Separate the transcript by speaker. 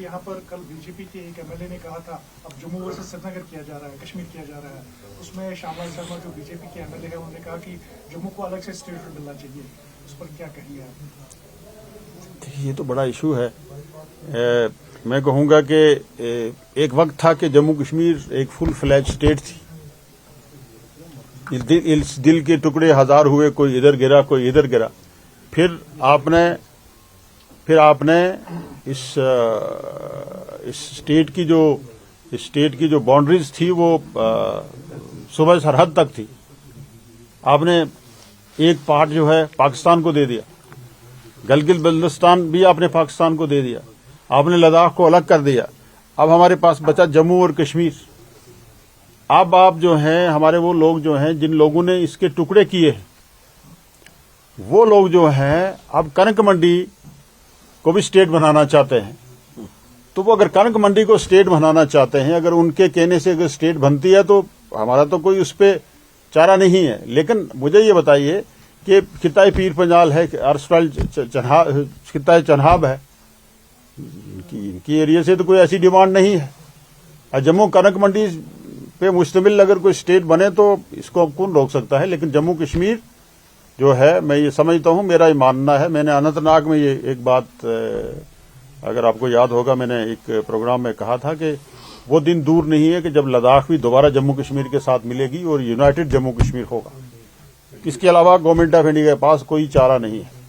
Speaker 1: यहाँ पर कल बीजेपी के एक एमएलए ने कहा था अब जम्मू वर्सेस श्रीनगर किया जा रहा है, कश्मीर किया जा रहा है, उसमें श्यामलाल शर्मा जो बीजेपी के एमएलए है उन्होंने कहा कि जम्मू को अलग से स्टेट मिलना चाहिए, उस पर क्या कहिए आप?
Speaker 2: ये तो बड़ा इशू है। मैं कहूंगा कि एक वक्त था कि जम्मू कश्मीर एक फुल फ्लैज स्टेट थी। इस दिल के टुकड़े हजार हुए, कोई इधर गिरा कोई इधर गिरा। फिर आपने इस स्टेट की जो बाउंड्रीज थी वो सूबा सरहद तक थी। आपने एक पार्ट जो है पाकिस्तान को दे दिया, गिलगित बल्तिस्तान भी आपने पाकिस्तान को दे दिया, आपने लद्दाख को अलग कर दिया। अब हमारे पास बचा जम्मू और कश्मीर। अब आप जो हैं, हमारे वो लोग जो हैं जिन लोगों ने इसके टुकड़े किए हैं, वो लोग जो हैं अब कनक मंडी को भी स्टेट बनाना चाहते हैं। तो वो अगर कनक मंडी को स्टेट बनाना चाहते हैं, अगर उनके कहने से अगर स्टेट बनती है तो हमारा तो कोई उस पर चारा नहीं है। लेकिन मुझे ये बताइए कि खिताए पीर पंजाल है, अर्सवाल खिताए चन्हाब है, इनकी एरिया से तो कोई ऐसी डिमांड नहीं है। और जम्मू कनक मंडी पे मुश्तमिल अगर कोई स्टेट बने तो इसको कौन रोक सकता है। लेकिन जम्मू कश्मीर जो है, मैं ये समझता हूं, मेरा ये मानना है, मैंने अनंतनाग में ये एक बात, अगर आपको याद होगा, मैंने एक प्रोग्राम में कहा था कि वो दिन दूर नहीं है कि जब लद्दाख भी दोबारा जम्मू कश्मीर के साथ मिलेगी और यूनाइटेड जम्मू कश्मीर होगा। इसके अलावा गवर्नमेंट ऑफ इंडिया के पास कोई चारा नहीं है।